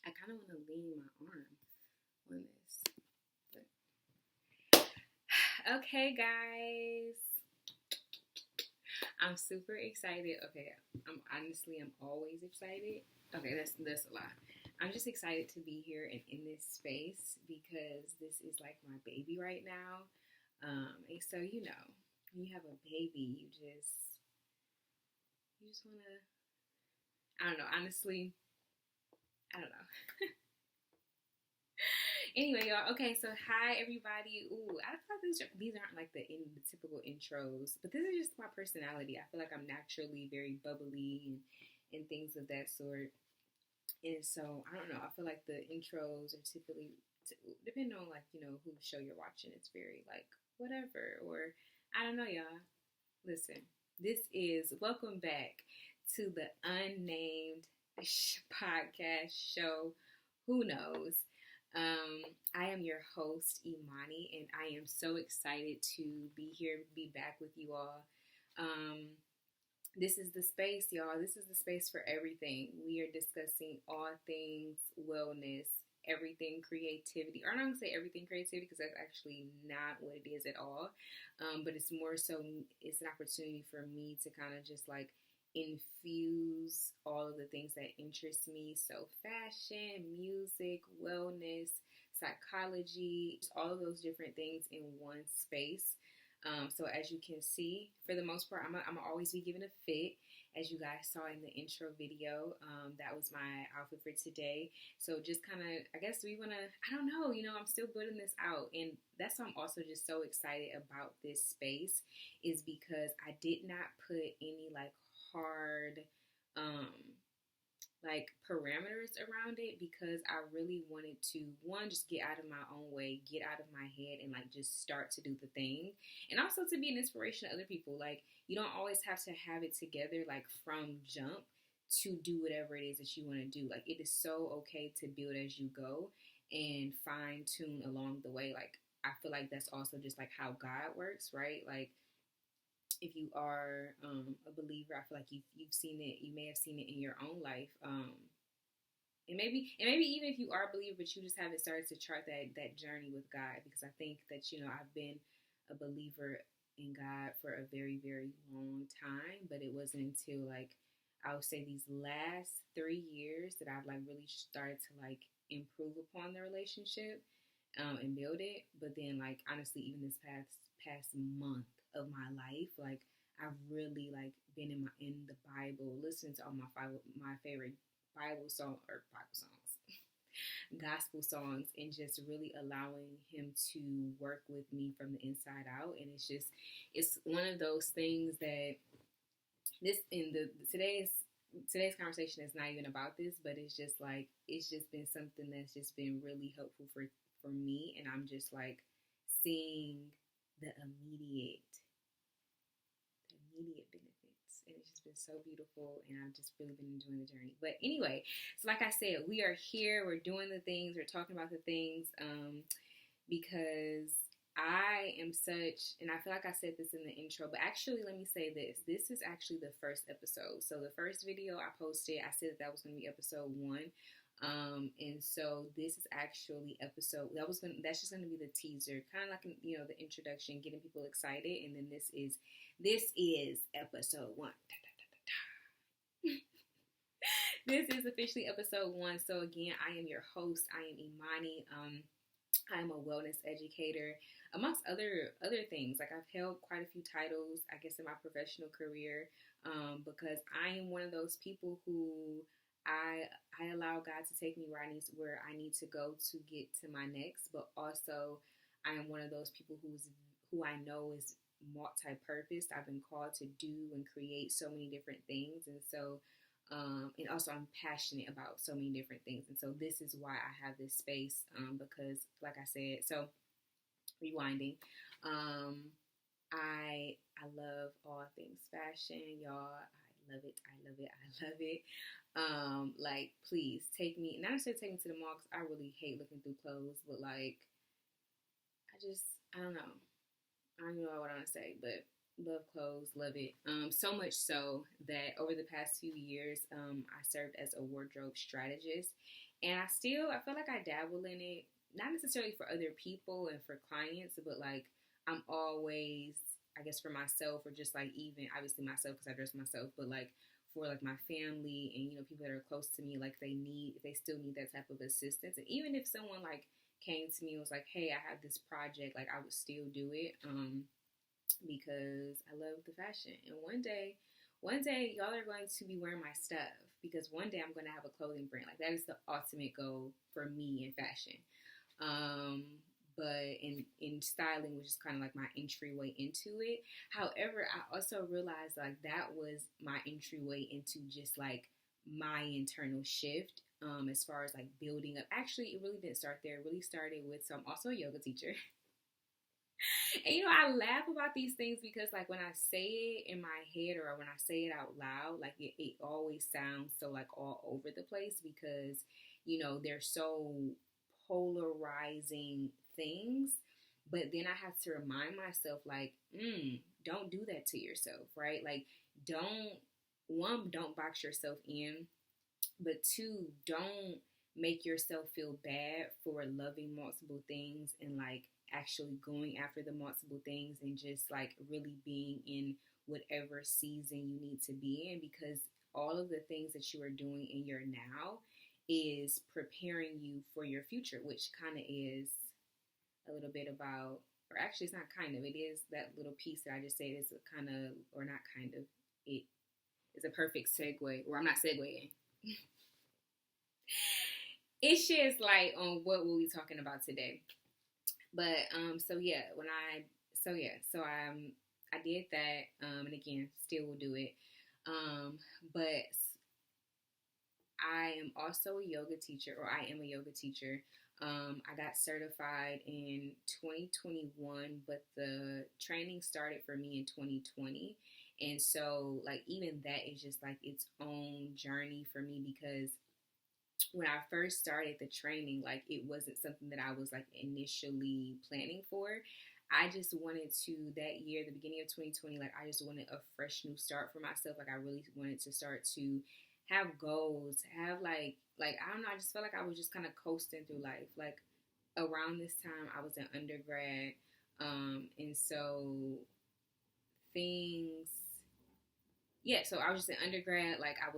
I kind of want to lean my arm on this. But... Okay, guys. I'm super excited. Okay, I'm always excited. Okay, that's a lie. I'm just excited to be here and in this space because this is like my baby right now. And so, you know, when you have a baby, you just want to, I don't know, honestly, I don't know. Anyway, y'all. Okay, so hi everybody. Ooh, I thought these aren't like the typical intros, but this is just my personality. I feel like I'm naturally very bubbly and things of that sort. And so I don't know. I feel like the intros are typically depending on like whose show you're watching. It's very like whatever, or I don't know, y'all. Listen, this is welcome back to the unnamed podcast show. Who knows? I am your host, Imani, and I am so excited to be here, be back with you all. This is the space, y'all. This is the space for everything. We are discussing all things wellness, everything creativity. Or I'm not going to say everything creativity because that's actually not what it is at all. But it's more so, it's an opportunity for me to kind of just like infuse all of the things that interest me. So fashion, music, wellness, psychology, all of those different things in one space. So as you can see, for the most part, I'm always be given a fit. As you guys saw in the intro video, that was my outfit for today. So just kind of, I guess we want to, I don't know, I'm still building this out. And that's why I'm also just so excited about this space is because I did not put any like hard, like parameters around it because I really wanted to, one, just get out of my own way, get out of my head and like just start to do the thing. And also to be an inspiration to other people. Like you don't always have to have it together like from jump to do whatever it is that you want to do. Like it is so okay to build as you go and fine tune along the way. Like I feel like that's also just like how God works, right? Like if you are a believer, I feel like you've seen it. You may have seen it in your own life, and maybe even if you are a believer, but you just haven't started to chart that journey with God. Because I think that I've been a believer in God for a very very long time, but it wasn't until like I would say these last 3 years that I've like really started to like improve upon the relationship and build it. But then like honestly, even this past month of my life, like I've really like been in the Bible, listening to all my favorite Bible songs, gospel songs, and just really allowing Him to work with me from the inside out. And it's one of those things that today's conversation is not even about this, but it's just been something that's just been really helpful for me, and I'm just like seeing the immediate benefits, and it's just been so beautiful, and I've just really been enjoying the journey. But anyway, so like I said, we are here, we're doing the things, we're talking about the things, because I am such, and I feel like I said this in the intro, but actually let me say this is actually the first episode. So the first video I posted, I said that was going to be episode 1. And so this is actually that's just going to be the teaser, kind of like, the introduction, getting people excited. And then this is episode 1. This is officially episode 1. So again, I am your host. I am Imani. I'm a wellness educator, amongst other things. Like I've held quite a few titles, I guess, in my professional career, because I am one of those people who I allow God to take me where I need to go to get to my next. But also, I am one of those people who I know is multi-purposed. I've been called to do and create so many different things, and so. And also I'm passionate about so many different things. And so this is why I have this space, because like I said, so rewinding, I love love all things fashion, y'all. I love it. I love it. I love it. Like, please take me, not necessarily take me to the mall because I really hate looking through clothes, but like, I don't know. I don't know what I want to say, but love clothes, love it. So much so that over the past few years, I served as a wardrobe strategist, and I feel like I dabble in it, not necessarily for other people and for clients, but like I'm always, I guess, for myself or just like even obviously myself because I dress myself, but like for like my family and people that are close to me, like they still need that type of assistance, and even if someone like came to me and was like, hey, I have this project, like I would still do it. Because I love the fashion. And one day y'all are going to be wearing my stuff because one day I'm going to have a clothing brand. Like that is the ultimate goal for me in fashion. But in styling, which is kind of like my entryway into it. However, I also realized like that was my entryway into just like my internal shift. As far as like building up, actually, it really didn't start there. It really started with, so I'm also a yoga teacher. And I laugh about these things because like when I say it in my head or when I say it out loud, like it always sounds so like all over the place because, they're so polarizing things. But then I have to remind myself like, don't do that to yourself, right? Like don't box yourself in, but two, don't make yourself feel bad for loving multiple things and like actually going after the multiple things and just like really being in whatever season you need to be in, because all of the things that you are doing in your now is preparing you for your future, which kind of is a little bit about, or actually it's not kind of, it is that little piece that I just said is a kind of, or not kind of, it is a perfect segue, or I'm not segueing. It sheds light on what we'll be talking about today. But I did that, and again, still will do it. But I am also a yoga teacher, or I am a yoga teacher. I got certified in 2021, but the training started for me in 2020. And so, like, even that is just like its own journey for me because when I first started the training, like it wasn't something that I was like initially planning for. I just wanted to, that year, the beginning of 2020, like I just wanted a fresh new start for myself. Like I really wanted to start to have goals, have like I don't know, I just felt like I was just kind of coasting through life. Like around this time I was in undergrad. And so things so I was just in undergrad. Like I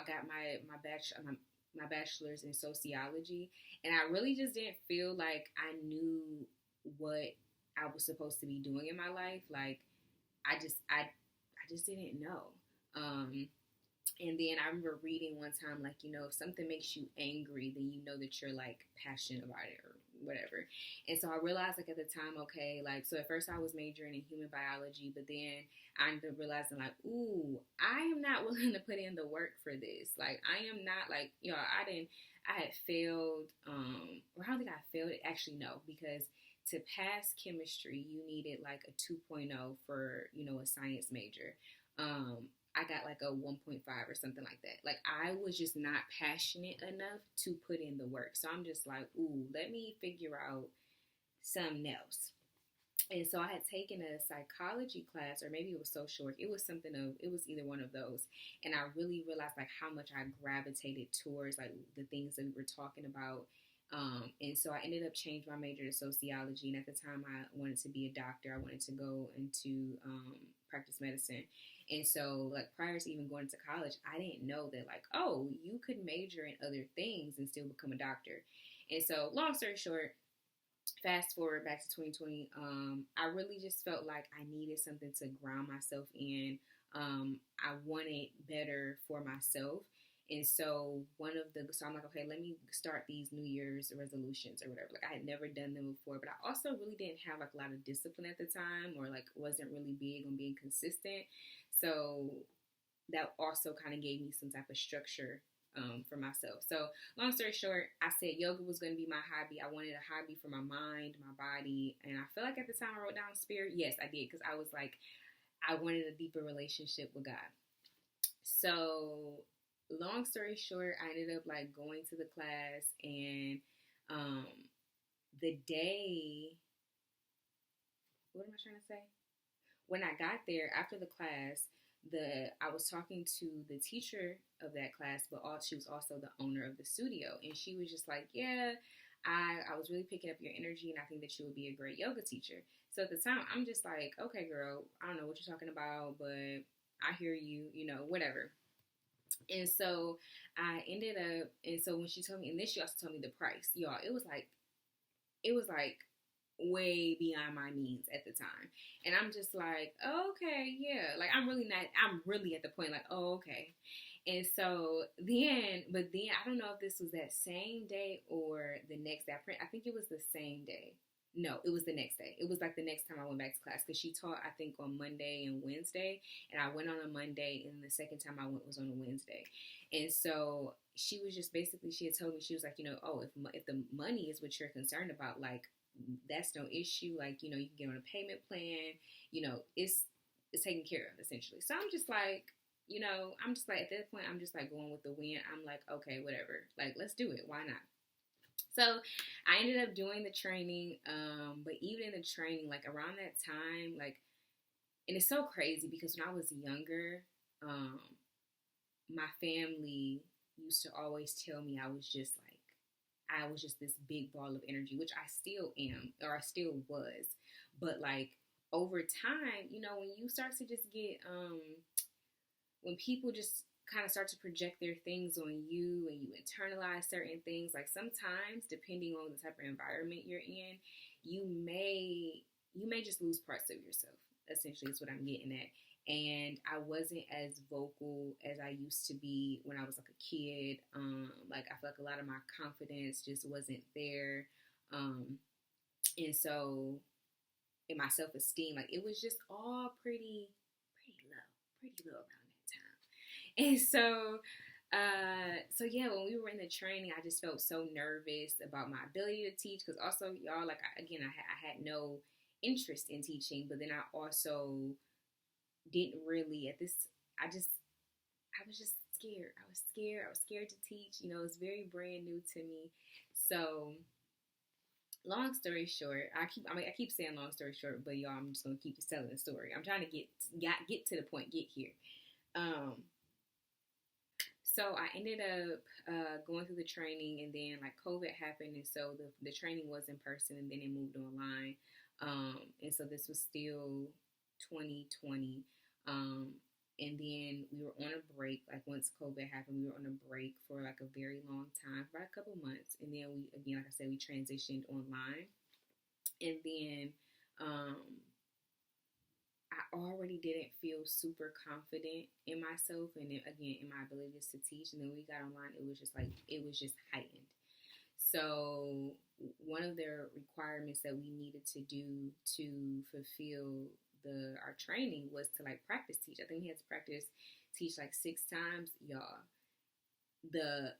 got my bachelor's in sociology, and I really just didn't feel like I knew what I was supposed to be doing in my life. Like I just didn't know. And then I remember reading one time, like, if something makes you angry, then you know that you're like passionate about it or whatever. And so I realized like at the time, okay, like, so at first I was majoring in human biology, but then I ended up realizing like, ooh, I am not willing to put in the work for this. Like, I am not like, I had failed, or I don't think I failed it. Actually, no, because to pass chemistry, you needed like a 2.0 for, a science major. I got like a 1.5 or something like that. Like I was just not passionate enough to put in the work. So I'm just like, ooh, let me figure out something else. And so I had taken a psychology class, or maybe it was social work. It was either one of those. And I really realized like how much I gravitated towards like the things that we were talking about. And so I ended up changing my major to sociology. And at the time I wanted to be a doctor. I wanted to go into practice medicine. And so like prior to even going to college, I didn't know that like, oh, you could major in other things and still become a doctor. And so long story short, fast forward back to 2020, I really just felt like I needed something to ground myself in. I wanted better for myself. And so so I'm like, okay, let me start these New Year's resolutions or whatever. Like I had never done them before, but I also really didn't have like a lot of discipline at the time, or like wasn't really big on being consistent. So that also kind of gave me some type of structure for myself. So long story short, I said yoga was going to be my hobby. I wanted a hobby for my mind, my body. And I feel like at the time I wrote down spirit. Yes, I did. Because I was like, I wanted a deeper relationship with God. So, long story short, I ended up like going to the class, and um, the day, what am I trying to say? When I got there after the class, I was talking to the teacher of that class, but she was also the owner of the studio, and she was just like, "Yeah, I was really picking up your energy, and I think that you would be a great yoga teacher." So at the time, I'm just like, "Okay, girl, I don't know what you're talking about, but I hear you, whatever." And so I ended up, and so when she told me, and then she also told me the price, y'all, it was like way beyond my means at the time. And I'm just like, oh, okay, yeah. Like, I'm really at the point like, oh, okay. And so then I don't know if this was that same day or the next day. I think it was the same day. No, it was the next day. It was like the next time I went back to class, because she taught, I think, on Monday and Wednesday, and I went on a Monday, and the second time I went was on a Wednesday. And so she was just basically, she had told me, she was like, oh, if the money is what you're concerned about, like, that's no issue. Like, you can get on a payment plan. It's taken care of, essentially. So I'm just like, at that point, I'm just like going with the wind. I'm like, okay, whatever. Like, let's do it. Why not? So I ended up doing the training. But even in the training, like around that time, like, and it's so crazy because when I was younger, my family used to always tell me I was just this big ball of energy, which I still am, or I still was. But like over time, when you start to just get, when people just kind of start to project their things on you and you internalize certain things, like sometimes, depending on the type of environment you're in, you may just lose parts of yourself. Essentially, is what I'm getting at. And I wasn't as vocal as I used to be when I was like a kid. Like I feel like a lot of my confidence just wasn't there. And so in my self-esteem, like it was just all pretty low around that time. And so yeah, when we were in the training, I just felt so nervous about my ability to teach, because also, y'all, like I had no interest in teaching, but then I also didn't really I was just scared. I was scared to teach. It's very brand new to me. So long story short, I keep saying long story short, but y'all, I'm just gonna keep telling the story. I'm trying to get to the point, get here. So I ended up going through the training, and then like COVID happened, and so the training was in person, and then it moved online. And so this was still 2020. And then we were on a break. Like once COVID happened, we were on a break for like a very long time, for a couple months. And then like I said, we transitioned online. And then I already didn't feel super confident in myself, and then, again, in my abilities to teach. And then when we got online, it was just heightened. So one of the requirements that we needed to do to fulfill our training was to like practice teach. I think we had to practice teach like 6 times, y'all. The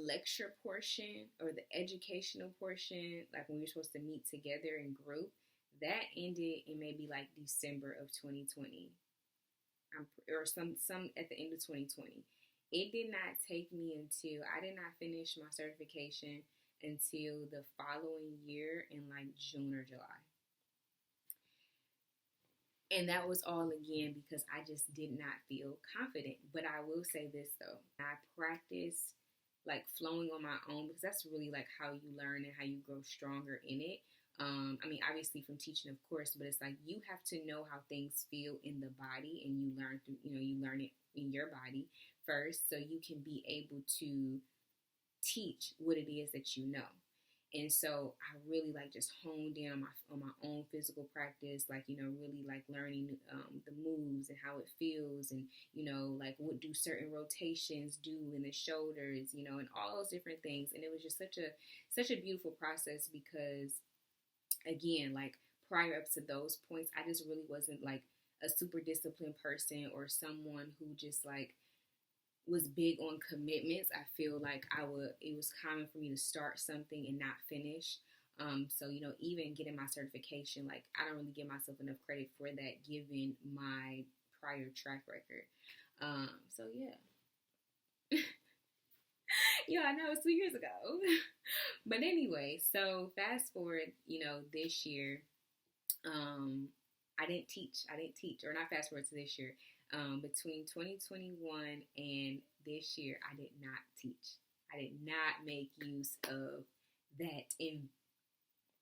lecture portion, or the educational portion, like when we were supposed to meet together in group, that ended in maybe like December of 2020, or some at the end of 2020. It did not take me until I did not finish my certification until the following year in like June or July. And that was all, again, because I just did not feel confident. But I will say this though, I practiced like flowing on my own, because that's really like how you learn and how you grow stronger in it. Obviously from teaching, of course, but it's like you have to know how things feel in the body, and you learn it in your body first, so you can be able to teach what it is that you know. And so I really like just honed in on my own physical practice, like, really like learning the moves and how it feels, and, like what do certain rotations do in the shoulders, and all those different things. And it was just such a beautiful process, because again, like prior up to those points, I just really wasn't like a super disciplined person, or someone who just like was big on commitments. I feel like it was common for me to start something and not finish. So, even getting my certification, like, I don't really give myself enough credit for that given my prior track record. So yeah. Yeah, I know, it's 2 years ago. But anyway, so fast forward, this year, I didn't teach, or not fast forward to this year. Between 2021 and this year, I did not teach. I did not make use of that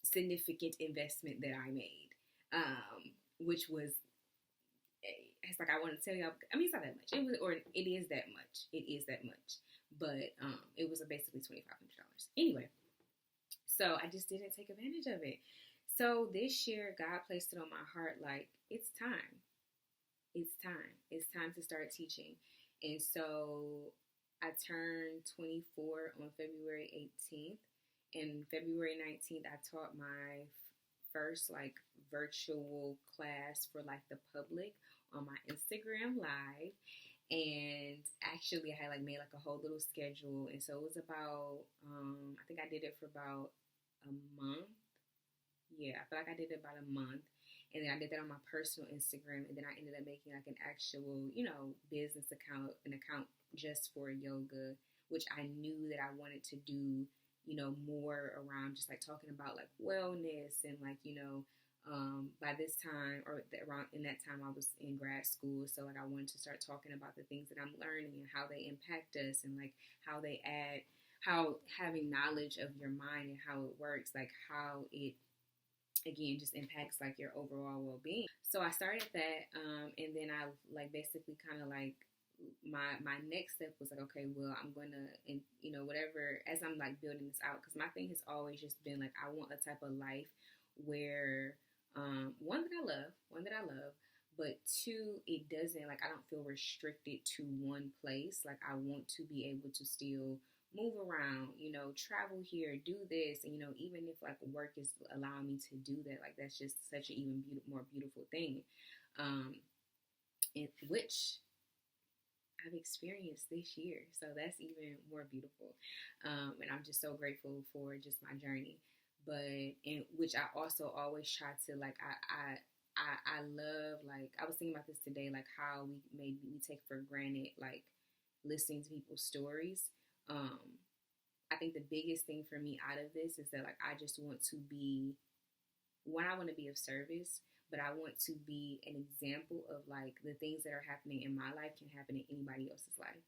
significant investment that I made, which was, it's like, I want to tell y'all, I mean, it's not that much. It is that much. It is that much. But it was basically $2,500. Anyway, so I just didn't take advantage of it. So this year, God placed it on my heart, like, it's time. It's time. It's time to start teaching. And so I turned 24 on February 18th. And February 19th, I taught my first, like, virtual class for, like, the public on my Instagram Live. And actually, I had, like, made, like, a whole little schedule. And so it was about, I think I did it for about a month. Yeah, I feel like I did it about a month. And then I did that on my personal Instagram. And then I ended up making, like, an actual, business account, an account just for yoga, which I knew that I wanted to do, more around just, like, talking about, like, wellness and, like, by this time, or around in that time, I was in grad school. So, like, I wanted to start talking about the things that I'm learning and how they impact us, and, like, how having knowledge of your mind and how it works, like, how it, again, just impacts, like, your overall well-being. So I started that, and then I, like, basically kind of, like, my next step was like, okay, well, I'm gonna, and whatever, as I'm, like, building this out, because my thing has always just been, like, I want a type of life where, one that I love, but two, it doesn't, like, I don't feel restricted to one place. Like, I want to be able to still move around, travel here, do this, and, even if, like, work is allowing me to do that, like, that's just such an even more beautiful thing, which I've experienced this year. So that's even more beautiful. And I'm just so grateful for just my journey. But, in which I also always try to, like, I love, like, I was thinking about this today, like, how we take for granted, like, listening to people's stories. I think the biggest thing for me out of this is that, like, I just want to be, I want to be of service, but I want to be an example of, like, the things that are happening in my life can happen in anybody else's life.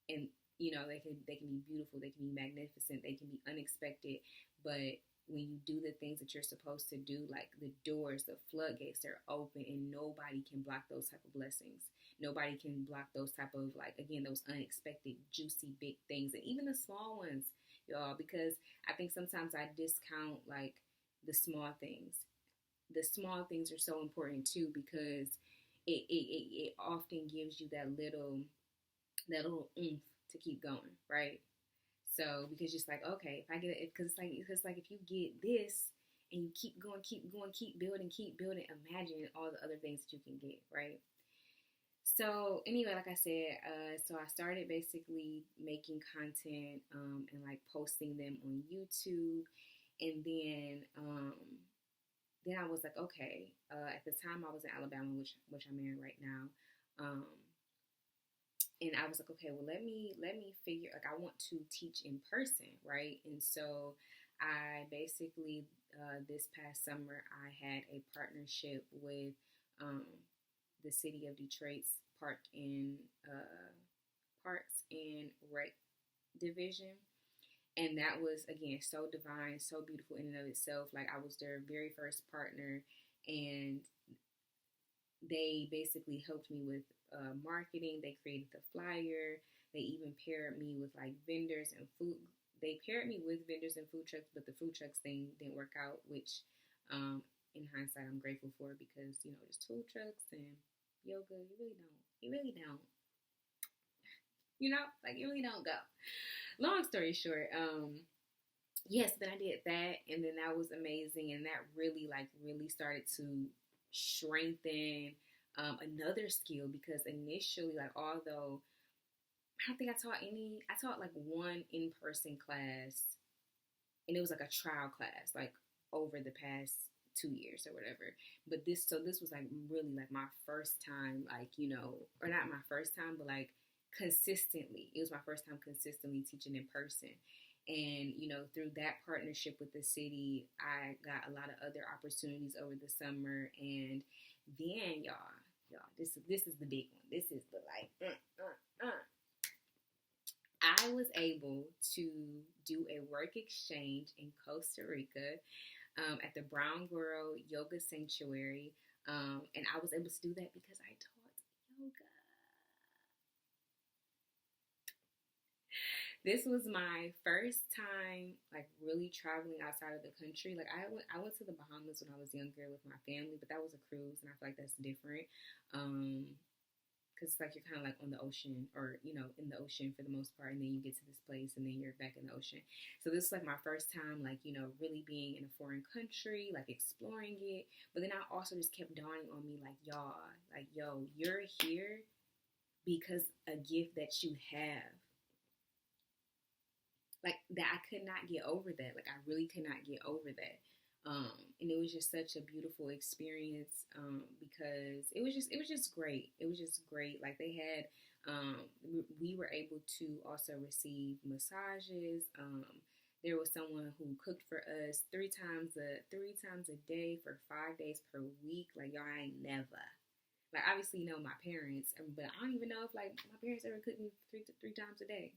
And, they can be beautiful, they can be magnificent, they can be unexpected, but when you do the things that you're supposed to do, like, the doors, the floodgates, they're open, and nobody can block those type of blessings. Nobody can block those type of, like, again, those unexpected, juicy, big things, and even the small ones, y'all, because I think sometimes I discount, like, the small things. The small things are so important too, because it often gives you that little oomph to keep going, right? So, because just like, okay, if I get it, because it's like if you get this and you keep going, keep building, imagine all the other things that you can get, right? So anyway, like I said, so I started basically making content, and, like, posting them on YouTube, and then I was like, okay. At the time, I was in Alabama, which I'm in right now, and I was like, okay, well, let me figure, like, I want to teach in person, right? And so I basically, this past summer, I had a partnership with the city of Detroit's Parks and Rec division. And that was, again, so divine, so beautiful in and of itself. Like, I was their very first partner, and they basically helped me with marketing. They created the flyer. They even paired me with, like, vendors and food. They paired me with vendors and food trucks, but the food trucks thing didn't work out, which, in hindsight, I'm grateful for, because, just food trucks and yoga, you really don't, like, you really don't go. Long story short, yes, then I did that, and then that was amazing, and that really, like, really started to strengthen another skill, because initially, like, although I don't think I taught like one in-person class, and it was like a trial class, like over the past 2 years or whatever. But this was like really like my first time, like, or not my first time, but like consistently. It was my first time consistently teaching in person. And, through that partnership with the city, I got a lot of other opportunities over the summer. And then this is the big one. This is the like, I was able to do a work exchange in Costa Rica at the Brown Girl Yoga Sanctuary. And I was able to do that because I taught yoga. This was my first time, like, really traveling outside of the country. Like, I went to the Bahamas when I was younger with my family, but that was a cruise, and I feel like that's different. Because it's like you're kind of like on the ocean, or, in the ocean for the most part, and then you get to this place, and then you're back in the ocean. So this is like my first time, like, really being in a foreign country, like, exploring it. But then I also just kept dawning on me, like, y'all, like, yo, you're here because a gift that you have. Like, that I could not get over that. Like, I really could not get over that. And it was just such a beautiful experience because it was just great. It was just great. Like, they had, we were able to also receive massages. There was someone who cooked for us three times a day for 5 days per week. Like, y'all, I ain't never. Like, obviously, my parents, but I don't even know if, like, my parents ever cooked me three times a day.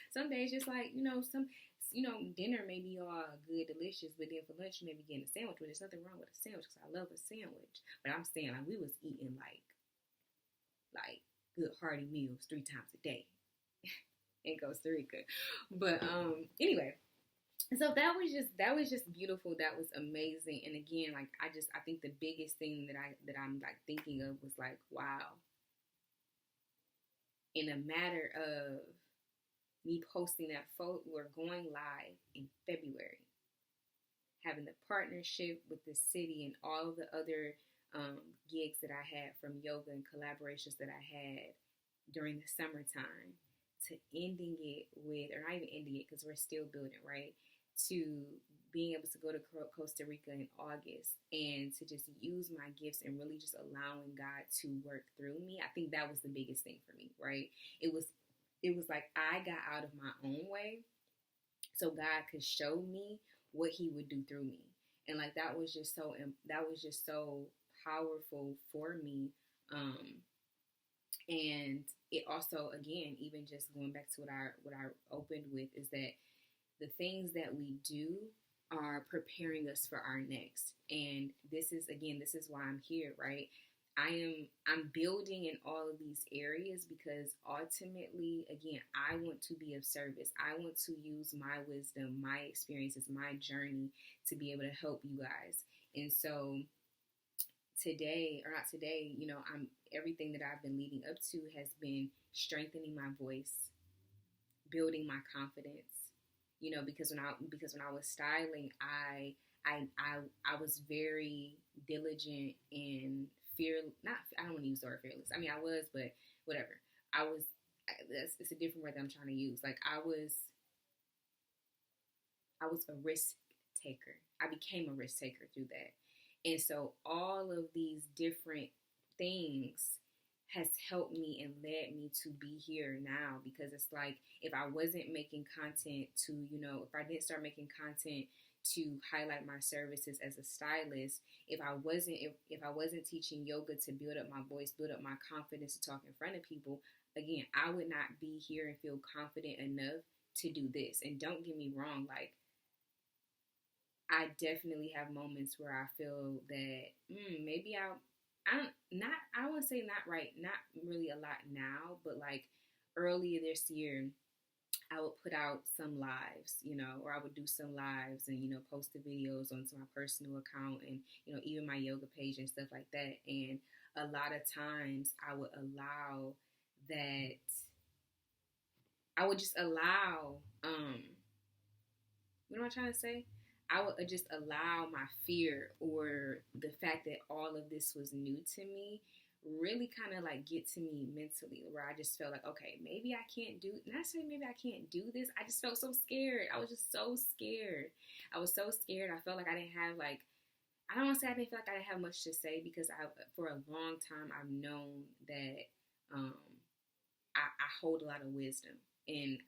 Some days just, like, dinner may be all good, delicious, but then for lunch, you may be getting a sandwich, but there's nothing wrong with a sandwich because I love a sandwich. But I'm saying, like, we was eating, like good, hearty meals 3 times a day in Costa Rica. But, anyway. So that was just beautiful. That was amazing. And again, like, I think the biggest thing that I'm like thinking of was like, wow, in a matter of me posting that photo, we're going live in February, having the partnership with the city and all of the other gigs that I had from yoga and collaborations that I had during the summertime, to ending it with, or not even ending it because we're still building, right? To being able to go to Costa Rica in August and to just use my gifts and really just allowing God to work through me. I think that was the biggest thing for me, right? It was like I got out of my own way so God could show me what he would do through me. And like that was just so powerful for me. And it also, again, even just going back to what I opened with, is that the things that we do are preparing us for our next. And this is why I'm here, right? I'm building in all of these areas because ultimately, again, I want to be of service. I want to use my wisdom, my experiences, my journey to be able to help you guys. And so everything that I've been leading up to has been strengthening my voice, building my confidence. Because when I was styling, I was very diligent and I don't want to use the word fearless. I mean, I was, but whatever. It's a different word that I'm trying to use. Like, I was a risk taker. I became a risk taker through that. And so all of these different things has helped me and led me to be here now, because it's like, if I wasn't making content if I didn't start making content to highlight my services as a stylist, if I wasn't teaching yoga to build up my voice, build up my confidence to talk in front of people, again, I would not be here and feel confident enough to do this. And don't get me wrong, like, I definitely have moments where I feel that maybe I wouldn't say not really a lot now, but like earlier this year, I would put out some lives, or I would do some lives and, post the videos onto my personal account and, even my yoga page and stuff like that. And a lot of times I would just allow, what am I trying to say? I would just allow my fear, or the fact that all of this was new to me, really kind of like get to me mentally, where I just felt like, okay, maybe I can't do, not saying maybe I can't do this. I just felt so scared. I was just so scared. I was so scared. I felt like I didn't have like, I don't want to say I didn't feel like I didn't have much to say, because for a long time, I've known that um, I hold a lot of wisdom, and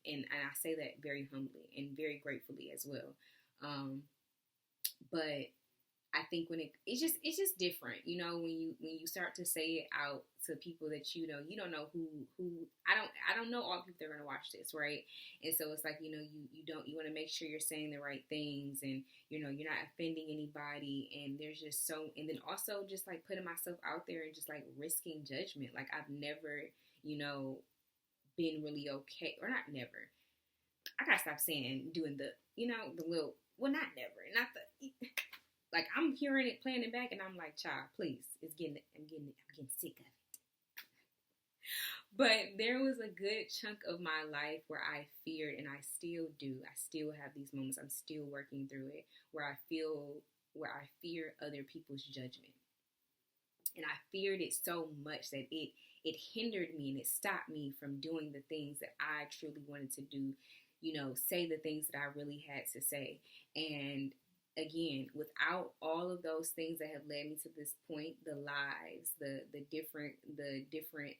I say that very humbly and very gratefully as well. But I think when it's just different, when you start to say it out to people that you don't know who I don't know all the people that are gonna watch this, right? And so it's like, you want to make sure you're saying the right things, and you're not offending anybody, and there's just and then also just like putting myself out there and just like risking judgment. Like I've never, been really okay, or not never. I gotta stop saying doing the the little, well, not never, not the. Like, I'm hearing it, playing it back, and I'm like, child, please. I'm getting sick of it. But there was a good chunk of my life where I feared, and I still do. I still have these moments. I'm still working through it, where I fear other people's judgment. And I feared it so much that it hindered me, and it stopped me from doing the things that I truly wanted to do, say the things that I really had to say. And again, without all of those things that have led me to this point, the lives, the different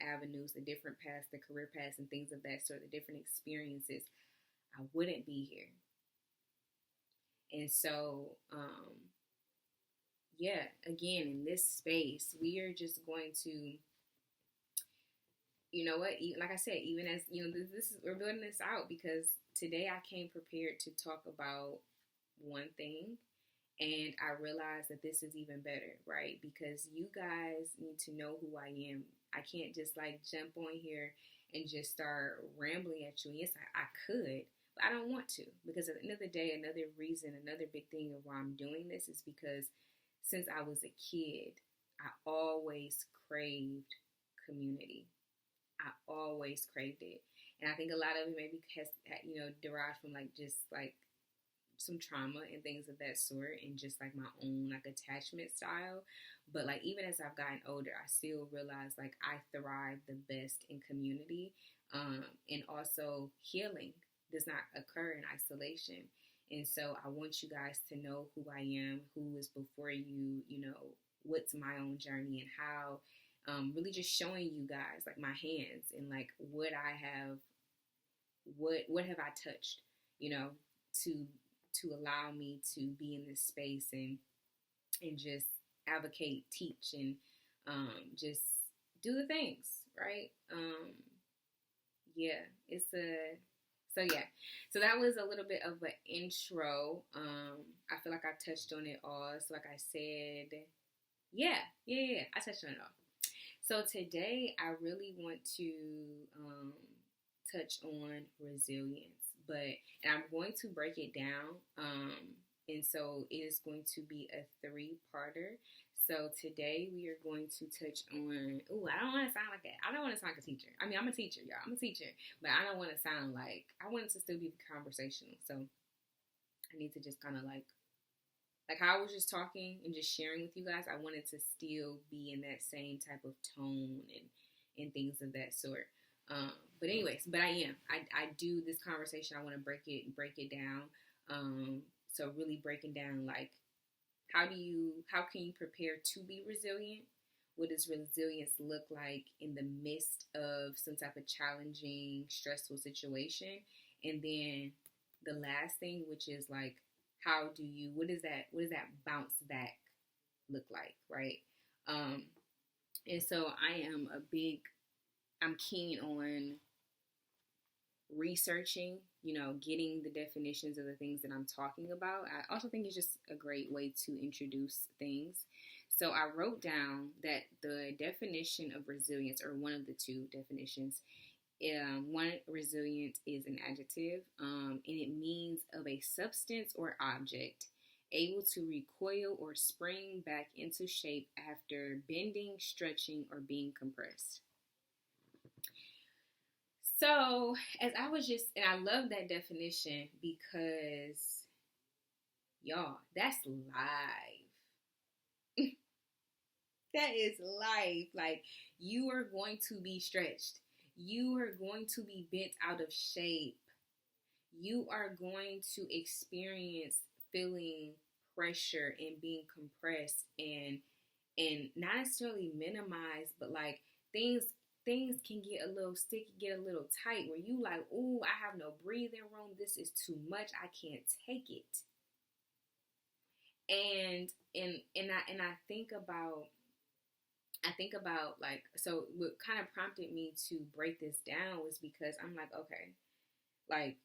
avenues, the different paths, the career paths, and things of that sort, the different experiences, I wouldn't be here. And so, yeah, again, in this space, we are just going to, like I said, even as, we're building this out, because today I came prepared to talk about one thing, and I realized that this is even better, right? Because you guys need to know who I am. I can't just like jump on here and just start rambling at you. And yes, I could, but I don't want to, because at the end of the day, another reason, another big thing of why I'm doing this is because since I was a kid, I always craved community. I always craved it. And I think a lot of it maybe has, derived from like just like some trauma and things of that sort, and just like my own like attachment style. But like even as I've gotten older, I still realize like I thrive the best in community, and also healing does not occur in isolation. And so I want you guys to know who I am, who is before you, what's my own journey, and how really just showing you guys like my hands, and like what I have, what have I touched, to allow me to be in this space, and just advocate, teach, and just do the things, right? Yeah, so that was a little bit of an intro. I feel like I touched on it all. So like I said, yeah, I touched on it all. So today I really want to touch on resilience, and I'm going to break it down. And so it is going to be a 3-parter. So today we are going to touch on, I don't want to sound like that. I don't want to sound like a teacher. I mean, I'm a teacher, y'all. I'm a teacher. But I don't want to sound like, I want it to still be conversational. So I need to just kind of like how I was just talking and just sharing with you guys, I wanted to still be in that same type of tone and things of that sort. But anyways, I do this conversation. I want to break it down. So really breaking down like, how can you prepare to be resilient? What does resilience look like in the midst of some type of challenging, stressful situation? And then the last thing, which is like, what does that bounce back look like, right? And so I'm keen on researching, getting the definitions of the things that I'm talking about. I also think it's just a great way to introduce things. So I wrote down that the definition of resilience, or one of the 2 definitions, one, resilient is an adjective, and it means of a substance or object able to recoil or spring back into shape after bending, stretching, or being compressed. So, and I love that definition because, y'all, that's live. That is life. Like, you are going to be stretched. You are going to be bent out of shape. You are going to experience feeling pressure and being compressed and not necessarily minimized, but like things can get a little sticky, get a little tight where you like, ooh, I have no breathing room. This is too much. I can't take it. And I think about like, so what kind of prompted me to break this down was because I'm like, okay, like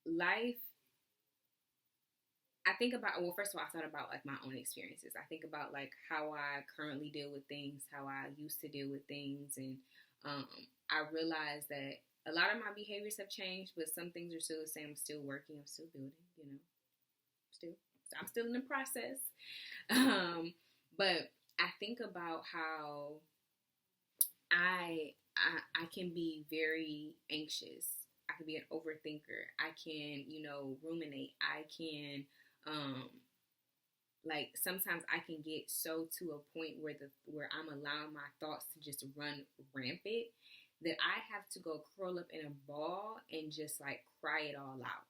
life, I think about, well, first of all, I thought about like my own experiences. I think about like how I currently deal with things, how I used to deal with things. And um, I realized that a lot of my behaviors have changed, but some things are still the same. I'm still working, I'm still building, I'm still in the process. But I think about how I can be very anxious. I can be an overthinker. I can, ruminate. I can, like sometimes I can get so to a point where I'm allowing my thoughts to just run rampant that I have to go curl up in a ball and just like cry it all out.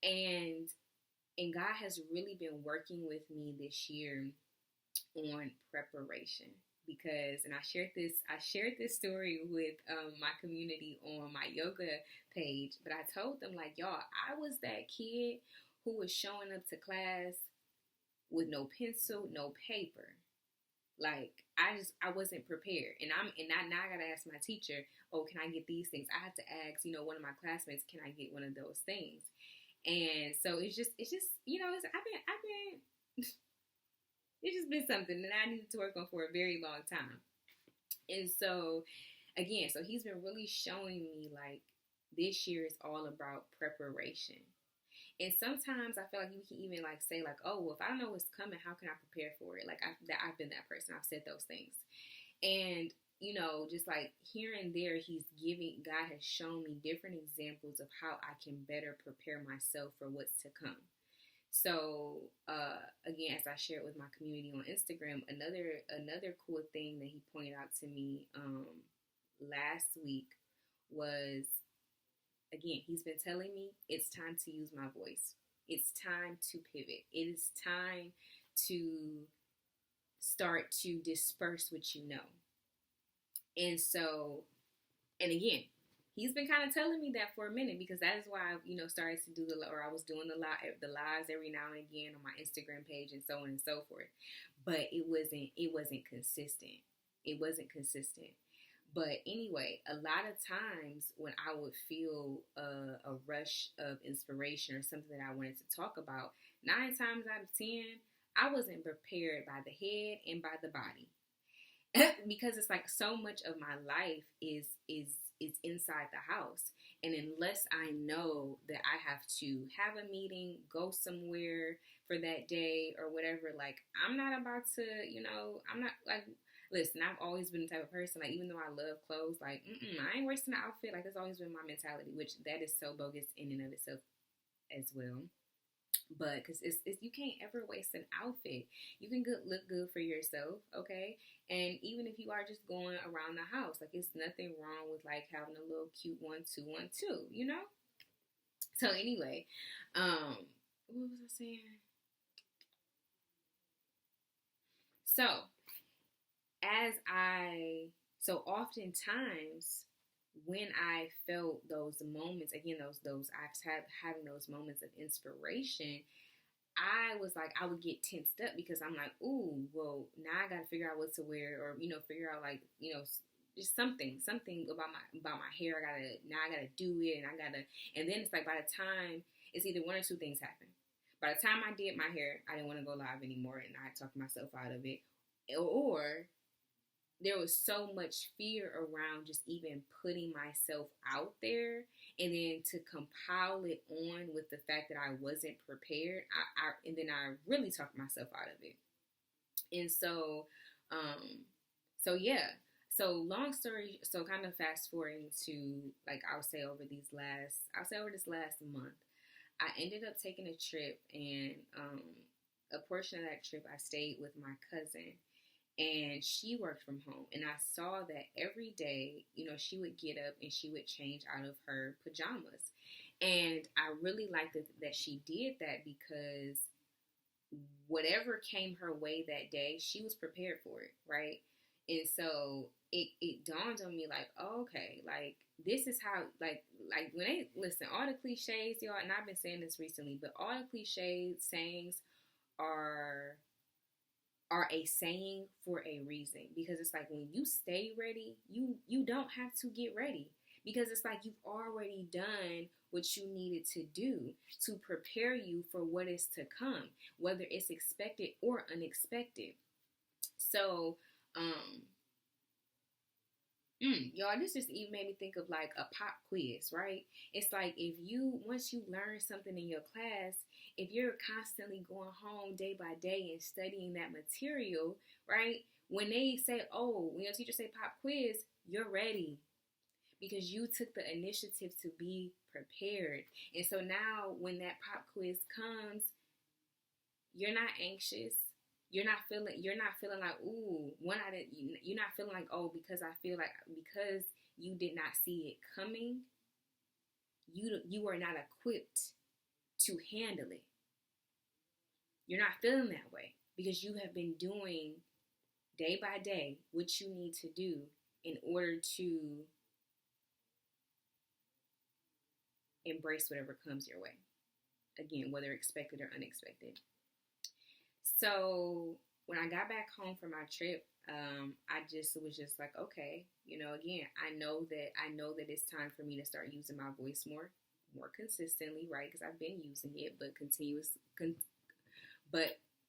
And God has really been working with me this year on preparation, because, and I shared this story with my community on my yoga page, but I told them like, y'all, I was that kid who was showing up to class with no pencil, no paper. Like I wasn't prepared, and now I gotta ask my teacher, oh, can I get these things? I have to ask, one of my classmates, can I get one of those things? And so it's just I've been it's just been something that I needed to work on for a very long time. And so, again, so he's been really showing me like this year is all about preparation. And sometimes I feel like you can even like say like, oh, well, if I don't know what's coming, how can I prepare for it? Like I've been that person. I've said those things. And, just like here and there, God has shown me different examples of how I can better prepare myself for what's to come. So, again, as I shared with my community on Instagram, another cool thing that he pointed out to me last week was, again, he's been telling me it's time to use my voice. It's time to pivot. It is time to start to disperse what you know. And so, and again, he's been kind of telling me that for a minute, because that is why I, started to do I was doing the lives every now and again on my Instagram page and so on and so forth. But it wasn't consistent. It wasn't consistent. But anyway, a lot of times when I would feel a rush of inspiration or something that I wanted to talk about, 9 times out of 10, I wasn't prepared by the head and by the body. Because it's like so much of my life is inside the house. And unless I know that I have to have a meeting, go somewhere for that day or whatever, like I'm not about to, I'm not like, listen, I've always been the type of person, like, even though I love clothes, like, I ain't wasting an outfit. Like, that's always been my mentality, which that is so bogus in and of itself as well. But because it's you can't ever waste an outfit. You can look good for yourself, okay? And even if you are just going around the house, like, it's nothing wrong with like having a little cute 1-2-1-2, So anyway, what was I saying? So oftentimes when I felt those moments, again, having those moments of inspiration, I was like, I would get tensed up because I'm like, ooh, well, now I got to figure out what to wear, or, figure out like, just something about my hair. I gotta do it, and then it's like, by the time, it's either one or two things happen. By the time I did my hair, I didn't want to go live anymore, and I talked myself out of it, or there was so much fear around just even putting myself out there, and then to compile it on with the fact that I wasn't prepared, and then I really talked myself out of it. And so, yeah. So long story, so kind of fast forwarding to, like, I would say over this last month, I ended up taking a trip, and a portion of that trip, I stayed with my cousin, and she worked from home. And I saw that every day, she would get up and she would change out of her pajamas. And I really liked that she did that, because whatever came her way that day, she was prepared for it, right? And so it dawned on me like, oh, okay, like this is how, like when they listen, all the cliches, y'all, and I've been saying this recently, but all the cliches sayings are a saying for a reason, because it's like when you stay ready, you don't have to get ready, because it's like you've already done what you needed to do to prepare you for what is to come, whether it's expected or unexpected. So, y'all, this just even made me think of like a pop quiz, right? It's like once you learn something in your class, if you're constantly going home day by day and studying that material, right? When they say, oh, when your teacher say pop quiz, you're ready, because you took the initiative to be prepared. And so now when that pop quiz comes, you're not anxious. You're not feeling like, ooh, you're not feeling like, oh, because you did not see it coming, you are not equipped to handle it. You're not feeling that way, because you have been doing day by day what you need to do in order to embrace whatever comes your way. Again, whether expected or unexpected. So when I got back home from my trip, I was just like, okay, again, I know that it's time for me to start using my voice more consistently, right? Because I've been using it, but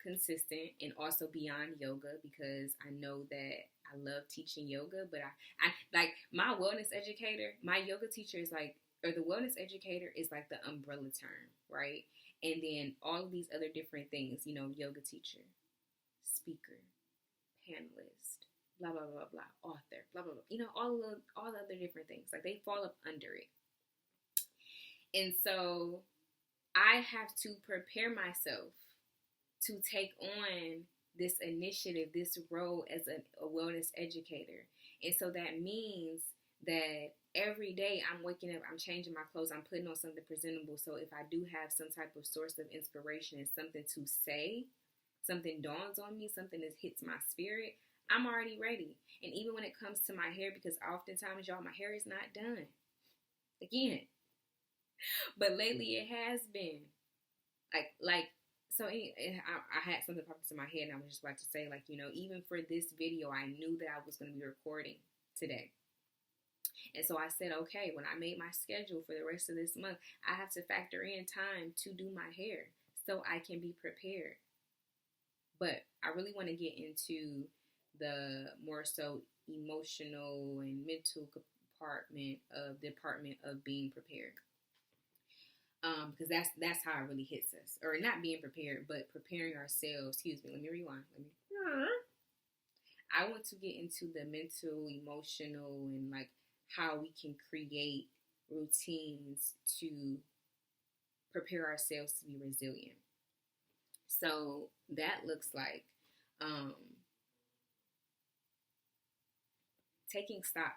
consistent, and also beyond yoga, because I know that I love teaching yoga, but I like my wellness educator, my yoga teacher is like, or the wellness educator is like the umbrella term, right? And then all of these other different things, yoga teacher, speaker, panelist, blah, blah, blah, blah, author, blah, blah, blah, all the other different things, like they fall up under it. And so I have to prepare myself to take on this initiative, this role as a wellness educator. And so that means that every day I'm waking up, I'm changing my clothes, I'm putting on something presentable. So if I do have some type of source of inspiration and something to say, something dawns on me, something that hits my spirit, I'm already ready. And even when it comes to my hair, because oftentimes, y'all, my hair is not done. Again. But lately it has been. So I had something pop into my head, and I was just about to say, like, even for this video, I knew that I was going to be recording today. And so I said, okay, when I made my schedule for the rest of this month, I have to factor in time to do my hair so I can be prepared. But I really want to get into the more so emotional and mental department of being prepared. Because that's how it really hits us. Or not being prepared, but preparing ourselves. Excuse me, let me rewind. I want to get into the mental, emotional, and like how we can create routines to prepare ourselves to be resilient. So that looks like taking stock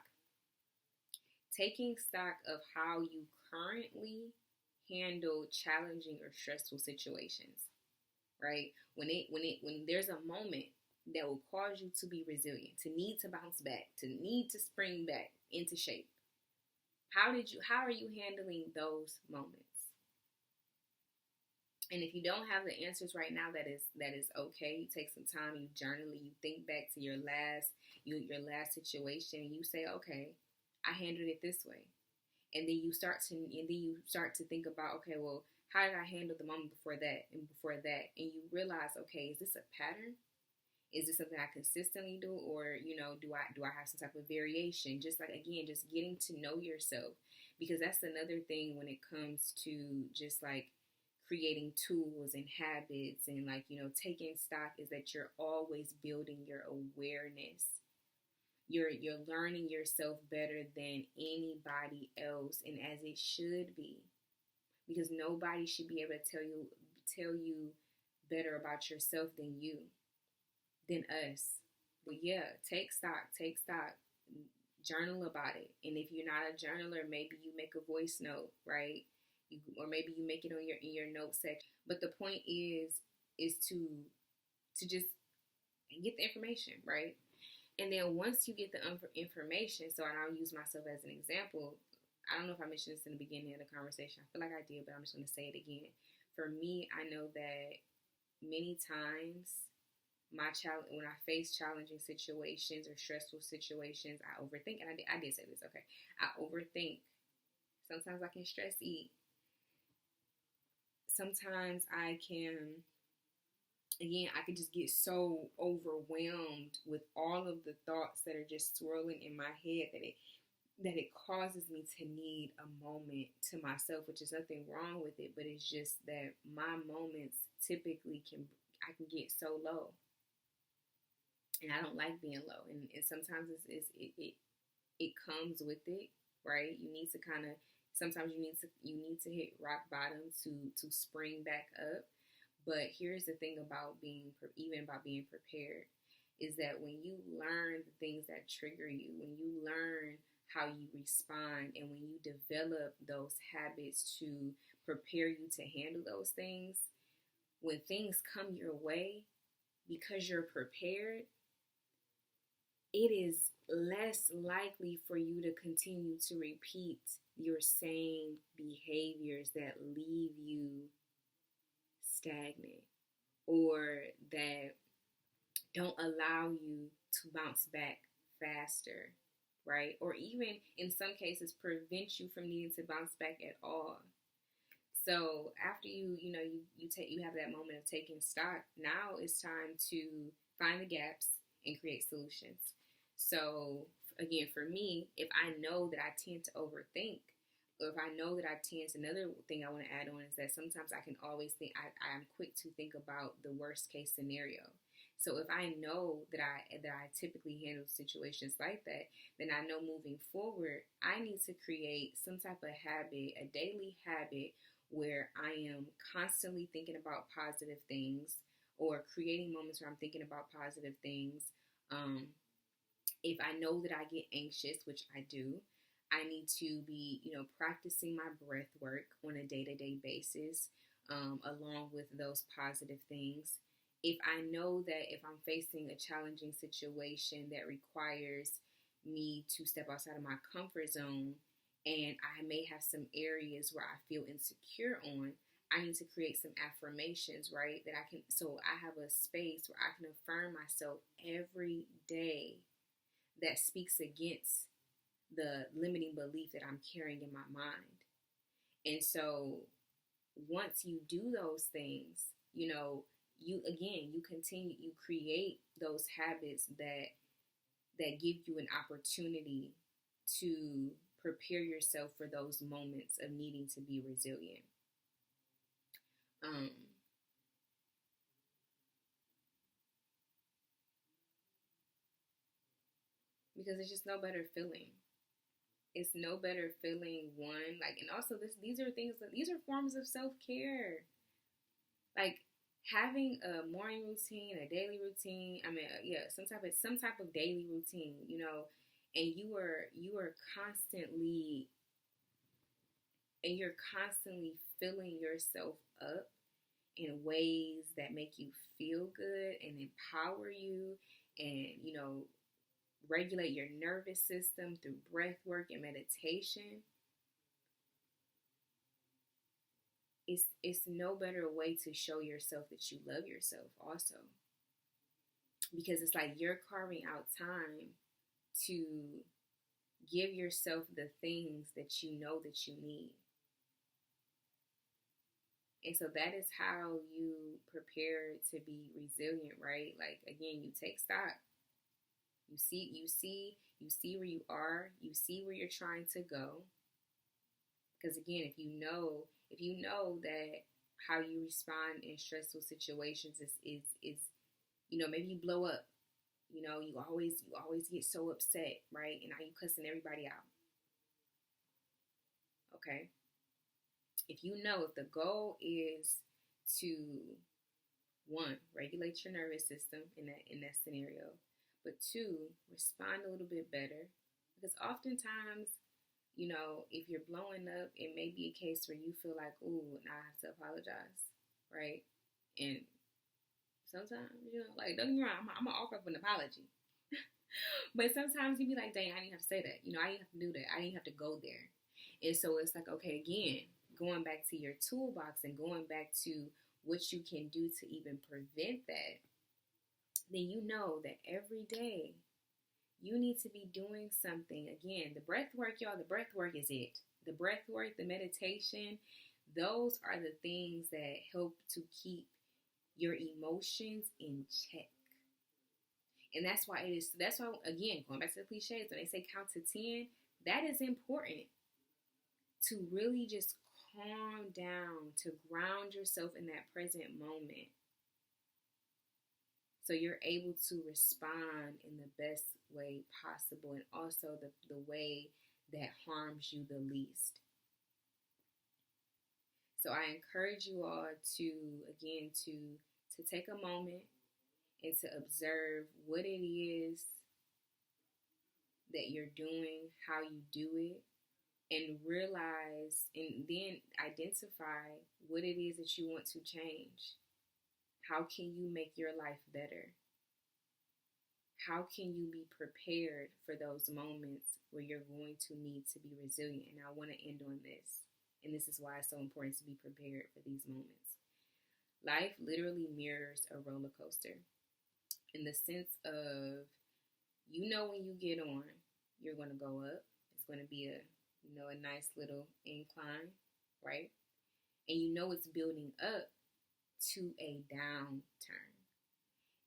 of how you currently handle challenging or stressful situations, right? When there's a moment that will cause you to be resilient, to need to bounce back, to need to spring back into shape. How are you handling those moments? And if you don't have the answers right now, that is okay. You take some time, you journal, you think back to your last situation, and you say, okay, I handled it this way. And then you start to think about, okay, well, how did I handle the moment before that and before that? And you realize, okay, is this a pattern? Is this something I consistently do, or do I have some type of variation? Just like, again, just getting to know yourself, because that's another thing when it comes to just like creating tools and habits and like taking stock, is that you're always building your awareness. You're learning yourself better than anybody else, and as it should be, because nobody should be able to tell you better about yourself than you, than us. But yeah, take stock, journal about it. And if you're not a journaler, maybe you make a voice note, right? Or maybe you make it on in your note section. But the point is to just get the information, right? And then once you get the information, so and I'll use myself as an example. I don't know if I mentioned this in the beginning of the conversation. I feel like I did, but I'm just going to say it again. For me, I know that many times when I face challenging situations or stressful situations, I overthink. And I did say this, okay. I overthink. Sometimes I can stress eat. Sometimes I can just get so overwhelmed with all of the thoughts that are just swirling in my head that it causes me to need a moment to myself, which is nothing wrong with it, but it's just that my moments typically I can get so low, and I don't like being low, and sometimes it comes with it, right? You need to sometimes you need to hit rock bottom to spring back up. But here's the thing about being prepared, is that when you learn the things that trigger you, when you learn how you respond, and when you develop those habits to prepare you to handle those things, when things come your way, because you're prepared, it is less likely for you to continue to repeat your same behaviors that leave you stagnant or that don't allow you to bounce back faster, right? Or even in some cases prevent you from needing to bounce back at all. So after you have that moment of taking stock, now it's time to find the gaps and create solutions. So again, for me, if I know that I tend to overthink, or if I know that another thing I want to add on is that sometimes I can always think, I'm quick to think about the worst case scenario. So if I know that I typically handle situations like that, then I know moving forward, I need to create some type of habit, a daily habit, where I am constantly thinking about positive things, or creating moments where I'm thinking about positive things. If I know that I get anxious, which I do, I need to be, practicing my breath work on a day-to-day basis, along with those positive things. If I know that if I'm facing a challenging situation that requires me to step outside of my comfort zone, and I may have some areas where I feel insecure on, I need to create some affirmations, right? So I have a space where I can affirm myself every day that speaks against the limiting belief that I'm carrying in my mind. And so once you do those things, you create those habits that give you an opportunity to prepare yourself for those moments of needing to be resilient. Because it's just no better feeling. It's no better feeling, one, and also these are forms of self-care. Like having a morning routine, a daily routine, some type of daily routine, and you are constantly filling yourself up in ways that make you feel good and empower you, and regulate your nervous system through breath work and meditation. It's no better way to show yourself that you love yourself also. Because it's like you're carving out time to give yourself the things that you know that you need. And so that is how you prepare to be resilient, right? Like, again, you take stock. You see where you are. You see where you're trying to go. Because again, if you know that how you respond in stressful situations is maybe you blow up. You always get so upset, right? And now you cussing everybody out. Okay. If the goal is to One, regulate your nervous system in that scenario. But two, respond a little bit better. Because oftentimes, if you're blowing up, it may be a case where you feel like, ooh, now I have to apologize, right? And sometimes, like, don't get me wrong, I'm gonna offer up an apology. But sometimes you be like, dang, I didn't have to say that. I didn't have to do that. I didn't have to go there. And so it's like, okay, again, going back to your toolbox and going back to what you can do to even prevent that, then you know that every day you need to be doing something. Again, the breath work, y'all, the breath work is it. The breath work, the meditation, those are the things that help to keep your emotions in check. And that's why again, going back to the cliches, when they say count to 10, that is important to really just calm down, to ground yourself in that present moment. So you're able to respond in the best way possible, and also the way that harms you the least. So I encourage you all to take a moment and to observe what it is that you're doing, how you do it, and realize and then identify what it is that you want to change. How can you make your life better? How can you be prepared for those moments where you're going to need to be resilient? And I want to end on this. And this is why it's so important to be prepared for these moments. Life literally mirrors a roller coaster in the sense of, when you get on, you're going to go up. It's going to be a nice little incline, right? And it's building up to a downturn.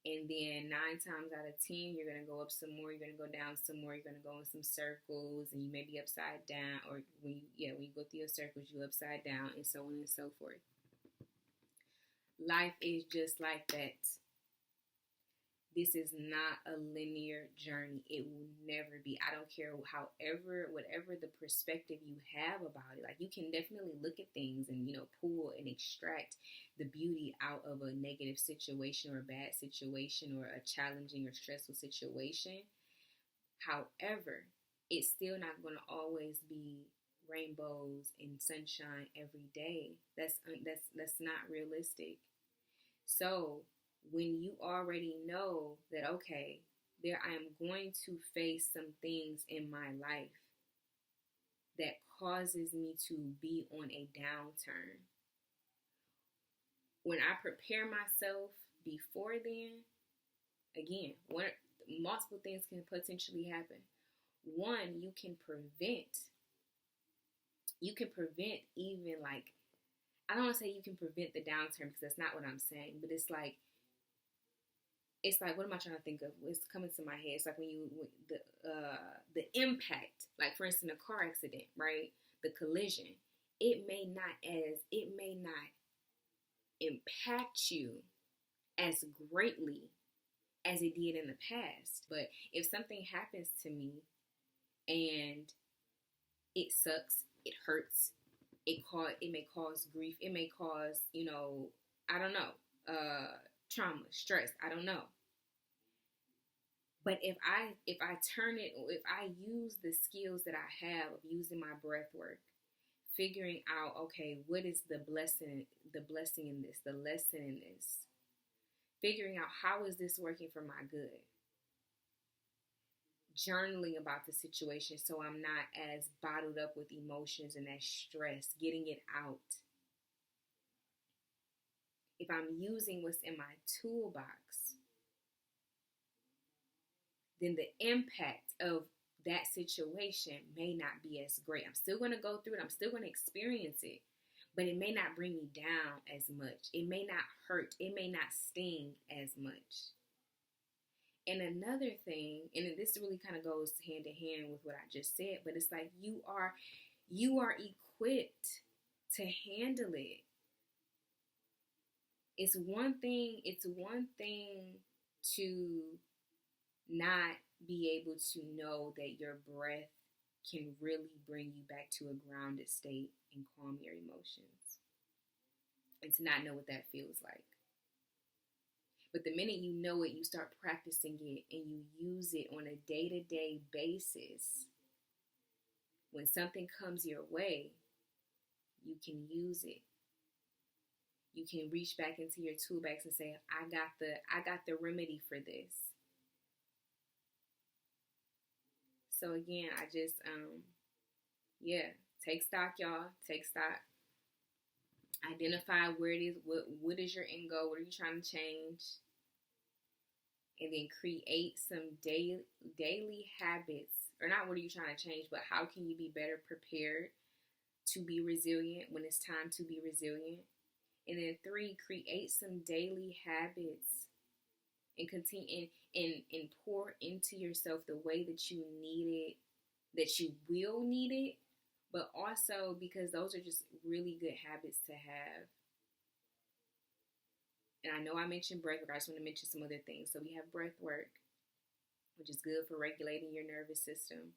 And then 9 times out of 10, you're going to go up some more, you're going to go down some more, you're going to go in some circles, and you may be upside down, or when you go through your circles, you're upside down, and so on and so forth. Life is just like that. This is not a linear journey. It will never be. I don't care whatever the perspective you have about it. Like, you can definitely look at things and, pull and extract the beauty out of a negative situation or a bad situation or a challenging or stressful situation. However, it's still not going to always be rainbows and sunshine every day. That's not realistic. So when you already know that, okay, I am going to face some things in my life that causes me to be on a downturn. When I prepare myself before then, again, multiple things can potentially happen. One, you can prevent even, like, I don't want to say you can prevent the downturn, because that's not what I'm saying, but it's like, what am I trying to think of? It's coming to my head. It's like when the impact, like, for instance, a car accident, right? The collision, it may not impact you as greatly as it did in the past. But if something happens to me and it sucks, it hurts, it may cause grief, it may cause, I don't know, trauma, stress, I don't know. But if I use the skills that I have of using my breath work, figuring out, okay, what is the blessing in this, the lesson in this, figuring out how is this working for my good, journaling about the situation so I'm not as bottled up with emotions and that stress, getting it out. If I'm using what's in my toolbox, then the impact of that situation may not be as great. I'm still going to go through it. I'm still going to experience it, but it may not bring me down as much. It may not hurt. It may not sting as much. And another thing, and this really kind of goes hand in hand with what I just said, but it's like you are equipped to handle it. It's one thing to not be able to know that your breath can really bring you back to a grounded state and calm your emotions, and to not know what that feels like. But the minute you know it, you start practicing it and you use it on a day-to-day basis. When something comes your way, you can use it. You can reach back into your toolbox and say, I got the remedy for this. So again, I just take stock, y'all. Take stock. Identify where it is, what is your end goal, what are you trying to change? And then create some daily habits. Or not what are you trying to change, but how can you be better prepared to be resilient when it's time to be resilient? And then 3, create some daily habits and continue and pour into yourself the way that you need it, that you will need it, but also because those are just really good habits to have. And I know I mentioned breath work. I just want to mention some other things. So we have breath work, which is good for regulating your nervous system.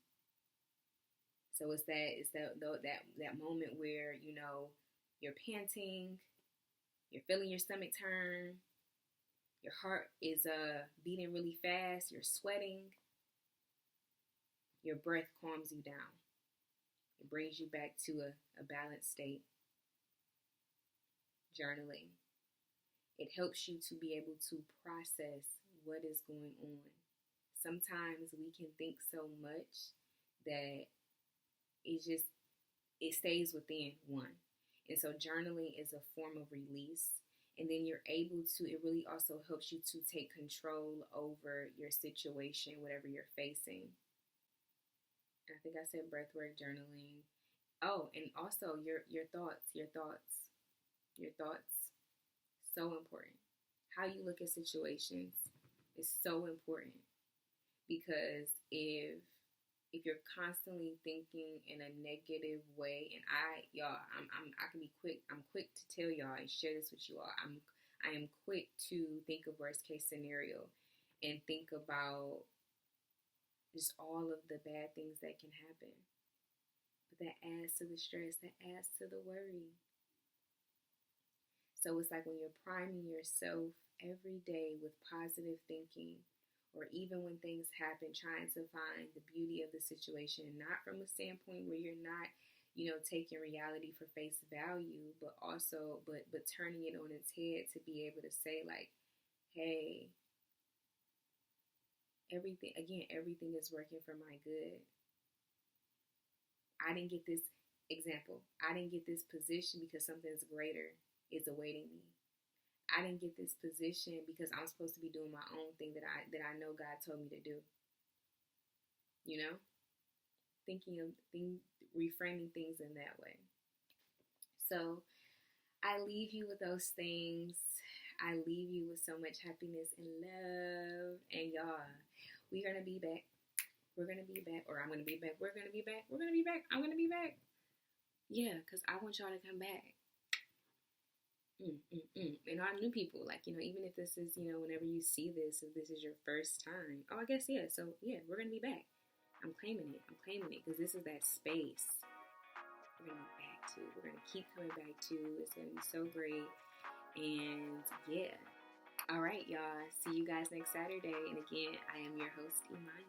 So it's that moment where, you know, you're panting, you're feeling your stomach turn, your heart is beating really fast, you're sweating. Your breath calms you down. It brings you back to a balanced state. Journaling. It helps you to be able to process what is going on. Sometimes we can think so much that it stays within one. And so journaling is a form of release. And then you're able to, it really also helps you to take control over your situation, whatever you're facing. I think I said breathwork, journaling. Oh, and also your thoughts. So important. How you look at situations is so important, because if you're constantly thinking in a negative way, and I can be quick. I'm quick to tell y'all and share this with you all. I am quick to think of worst case scenario and think about just all of the bad things that can happen. But that adds to the stress, that adds to the worry. So it's like when you're priming yourself every day with positive thinking, or even when things happen, trying to find the beauty of the situation, not from a standpoint where you're not, you know, taking reality for face value, but also, but turning it on its head to be able to say like, hey, everything is working for my good. I didn't get this position because something's greater is awaiting me. I didn't get this position because I'm supposed to be doing my own thing that I know God told me to do. You know? Reframing things in that way. So I leave you with those things. I leave you with so much happiness and love. And y'all, we're going to be back. We're going to be back. Or I'm going to be back. We're going to be back. We're going to be back. I'm going to be back. Yeah, because I want y'all to come back. And our new people, like, you know, even if this is, you know, whenever you see this, if this is your first time, oh, I guess, yeah. So, yeah, we're going to be back. I'm claiming it because this is that space we're going to be back to. We're going to keep coming back to. It's going to be so great. And, yeah. All right, y'all. See you guys next Saturday. And again, I am your host, Imani.